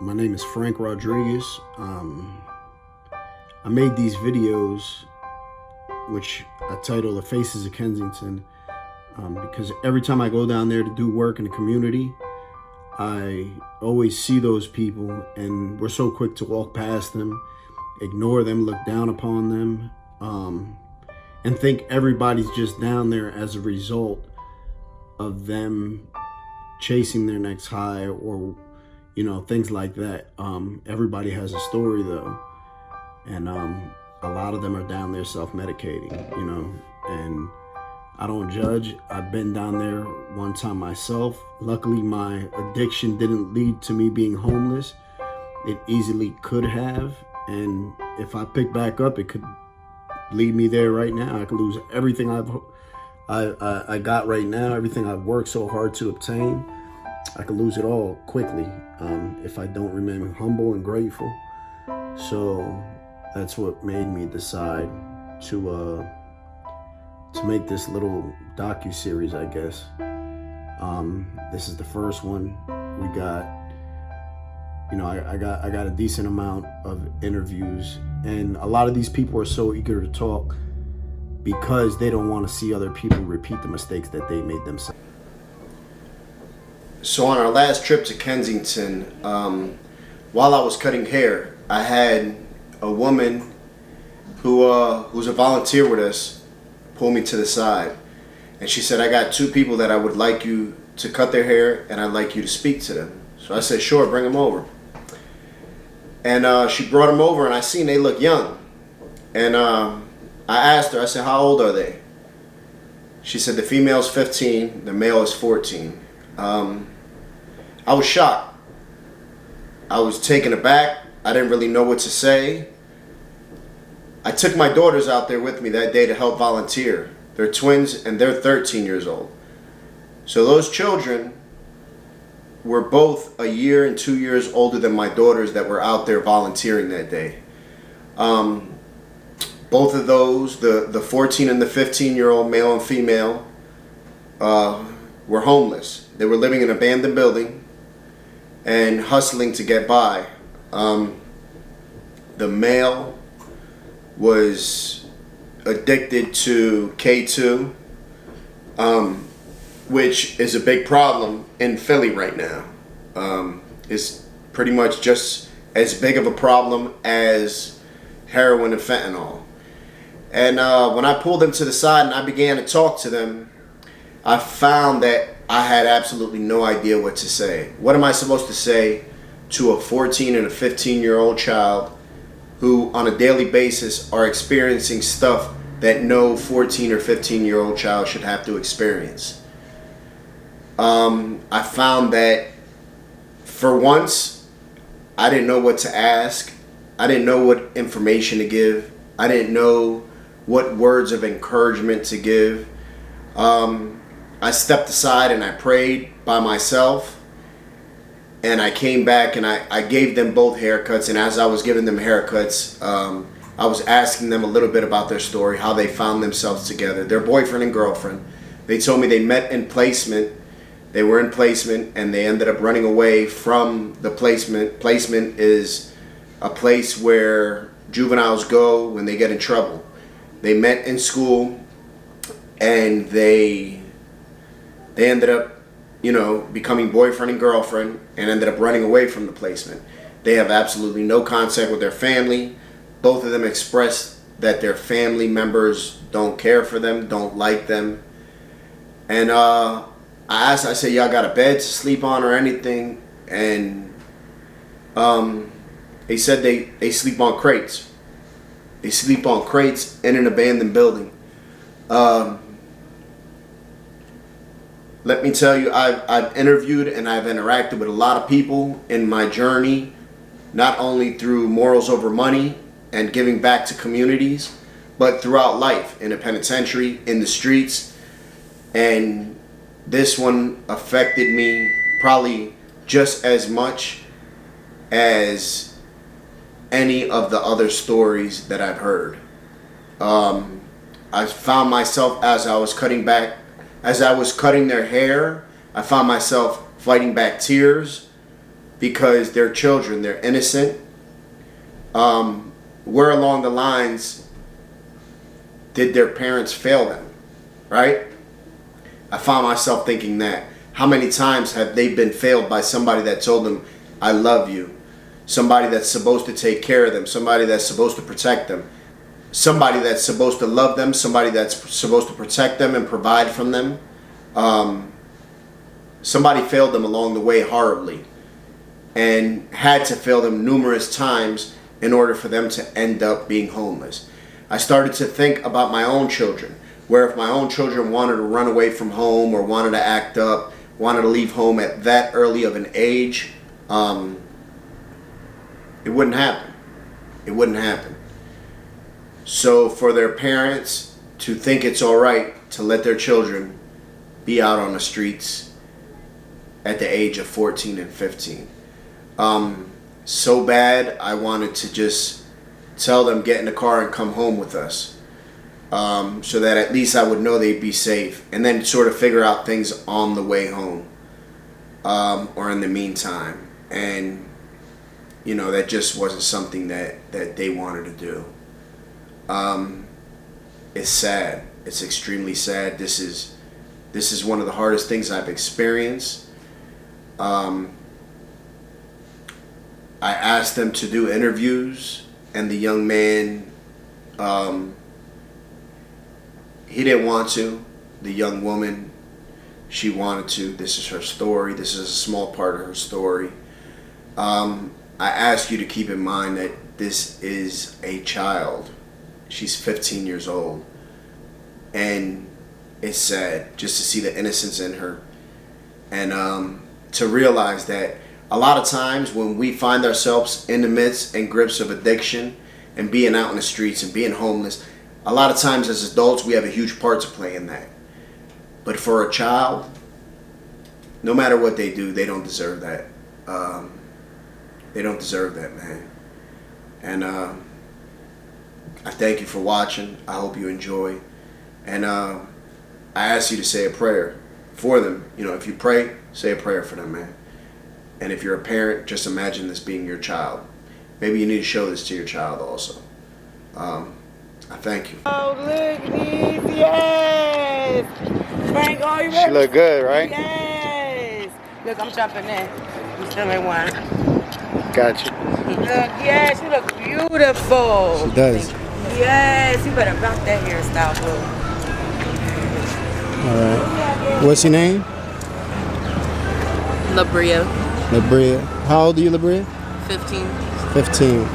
My name is Frank Rodriguez. I made these videos, which I title The Faces of Kensington, because every time I go down there to do work in the community, I always see those people, and we're so quick to walk past them, ignore them, look down upon them, and think everybody's just down there as a result of them chasing their next high, or things like that. Everybody has a story though, and a lot of them are down there self-medicating, and I don't judge. I've been down there one time myself. Luckily, my addiction didn't lead to me being homeless. It easily could have, and if I pick back up, it could lead me there right now. I could lose everything I got right now, everything I've worked so hard to obtain. I could lose it all quickly if I don't remain humble and grateful. So that's what made me decide to make this little docu-series, I guess. This is the first one. We got, I got a decent amount of interviews, and a lot of these people are so eager to talk because they don't want to see other people repeat the mistakes that they made themselves. So on our last trip to Kensington, while I was cutting hair, I had a woman who's a volunteer with us pull me to the side, and she said, "I got two people that I would like you to cut their hair, and I'd like you to speak to them." So I said, "Sure, bring them over." And she brought them over, and I seen they look young, and I asked her, I said, "How old are they?" She said the female's 15, the male is 14. I was shocked. I was taken aback. I didn't really know what to say. I took my daughters out there with me that day to help volunteer. They're twins and they're 13 years old. So those children were both a year and 2 years older than my daughters that were out there volunteering that day. Both of those, the 14 and the 15-year-old male and female, were homeless. They were living in an abandoned building and hustling to get by. The male was addicted to K2, which is a big problem in Philly right now. It's pretty much just as big of a problem as heroin and fentanyl. And when I pulled them to the side and I began to talk to them, I found that I had absolutely no idea what to say. What am I supposed to say to a 14 and a 15-year-old child who on a daily basis are experiencing stuff that no 14 or 15-year-old child should have to experience? I found that for once, I didn't know what to ask. I didn't know what information to give. I didn't know what words of encouragement to give. I stepped aside and I prayed by myself, and I came back and I gave them both haircuts. And as I was giving them haircuts, I was asking them a little bit about their story, how they found themselves together, their boyfriend and girlfriend. They told me they met in placement. They were in placement and they ended up running away from the placement. Placement is a place where juveniles go when they get in trouble. They met in school and they ended up, becoming boyfriend and girlfriend, and ended up running away from the placement. They have absolutely no contact with their family. Both of them expressed that their family members don't care for them, don't like them. And I said, "Y'all got a bed to sleep on or anything?" And they said they sleep on crates. They sleep on crates in an abandoned building. Let me tell you, I've interviewed and I've interacted with a lot of people in my journey, not only through Morals Over Money and giving back to communities, but throughout life, in a penitentiary, in the streets. And this one affected me probably just as much as any of the other stories that I've heard. I found myself as I was cutting their hair, I found myself fighting back tears. because they're children, they're innocent. Where along the lines did their parents fail them, right? I found myself thinking that. How many times have they been failed by somebody that told them, I love you? Somebody that's supposed to take care of them, somebody that's supposed to protect them, somebody that's supposed to love them, somebody that's supposed to protect them and provide from them. Somebody failed them along the way horribly and had to fail them numerous times in order for them to end up being homeless. I started to think about my own children, where if my own children wanted to run away from home or wanted to act up, wanted to leave home at that early of an age, it wouldn't happen. It wouldn't happen. So for their parents to think it's all right to let their children be out on the streets at the age of 14 and 15. So bad, I wanted to just tell them, get in the car and come home with us. So that at least I would know they'd be safe. And then sort of figure out things on the way home. Or in the meantime. And, you know, that just wasn't something that they wanted to do. It's sad. It's extremely sad. This is one of the hardest things I've experienced. I asked them to do interviews, and the young man, he didn't want to. The young woman, she wanted to. This is her story. This is a small part of her story. I ask you to keep in mind that this is a child. She's 15 years old. And it's sad just to see the innocence in her. And to realize that a lot of times when we find ourselves in the midst and grips of addiction and being out in the streets and being homeless, a lot of times as adults we have a huge part to play in that. But for a child, no matter what they do, they don't deserve that. They don't deserve that, man. And I thank you for watching. I hope you enjoy. And I ask you to say a prayer for them. You know, if you pray, say a prayer for them, man. And if you're a parent, just imagine this being your child. Maybe you need to show this to your child also. I thank you. Oh, look, these, yes! Frank, oh, you ready? She look good, right? Yes! Look, I'm jumping in. You still in one. Got you. Look, yes, she looks beautiful. She does. Yes, you better rock that hairstyle, boo. All right. What's your name? Labrea. Labrea. How old are you, Labrea? 15. 15. All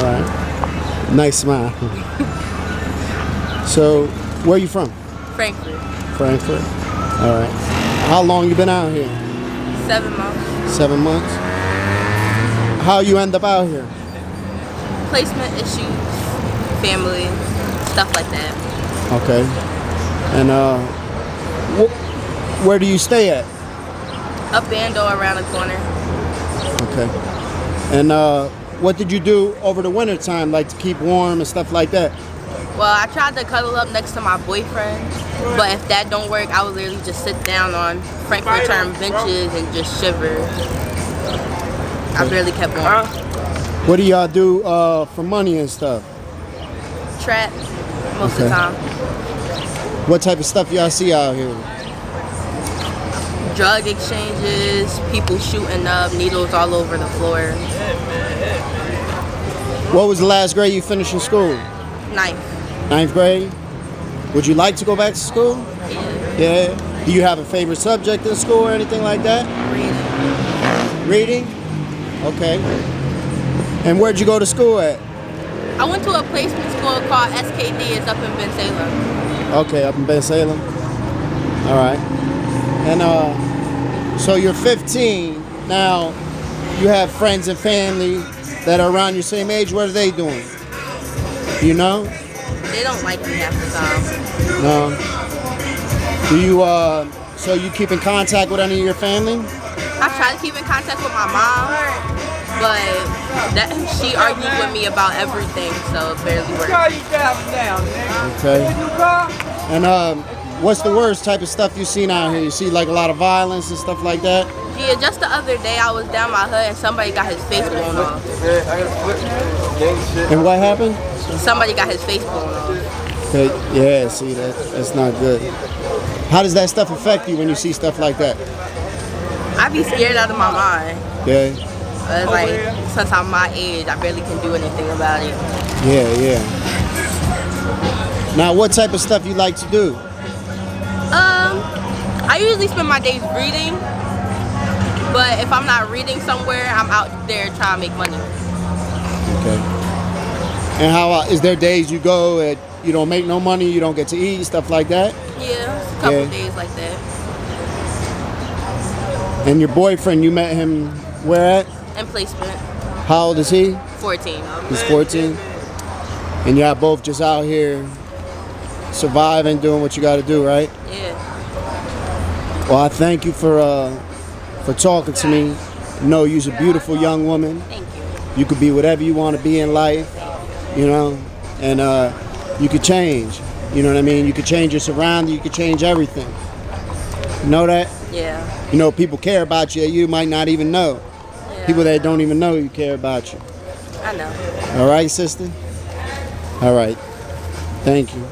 right. Nice smile. So, where are you from? Frankfurt. Frankfurt. All right. How long you been out here? 7 months. 7 months. How you end up out here? Placement issues, family, stuff like that. Okay. And where do you stay at? Up Bando around the corner. Okay. And what did you do over the winter time, like to keep warm and stuff like that? Well, I tried to cuddle up next to my boyfriend, but if that don't work, I would literally just sit down on Frankfurt term benches and just shiver. I barely kept warm. What do y'all do for money and stuff? Trap most of the time. What type of stuff y'all see out here? Drug exchanges, people shooting up, needles all over the floor. What was the last grade you finished in school? 9th. 9th grade? Would you like to go back to school? Yeah. Yeah. Do you have a favorite subject in school or anything like that? Reading. Reading? Okay. And where'd you go to school at? I went to a placement school called SKD. It's up in Bensalem. Okay, up in Bensalem. All right. And so you're 15 now. You have friends and family that are around your same age. What are they doing? You know? They don't like me half the time. No. Do you? So you keep in contact with any of your family? I try to keep in contact with my mom, but she argues with me about everything, so it barely works. Okay. And what's the worst type of stuff you've seen out here? You see like a lot of violence and stuff like that? Yeah, just the other day I was down my hood and somebody got his face blown off. And what happened? Somebody got his face blown off. Okay, yeah, see, that's not good. How does that stuff affect you when you see stuff like that? I be scared out of my mind. Yeah, But it's like, since I'm my age, I barely can do anything about it. yeah. Now, what type of stuff you like to do? I usually spend my days reading, but if I'm not reading somewhere, I'm out there trying to make money. Okay. And how is there days you go and you don't make no money, you don't get to eat, stuff like that? Yeah, a couple days like that. And your boyfriend, you met him where at? And placement, How old is he? 14. He's 14. And y'all both just out here surviving, doing what you got to do, right? Yeah. Well, I thank you for talking to me. No, you're a beautiful young woman. Thank you. You could be whatever you want to be in life, you know, and you could change. You know what I mean? You could change your surroundings. You could change everything. You know that? Yeah. You know, people care about you. You might not even know. Yeah. People that don't even know you care about you. I know. All right, sister? All right. Thank you.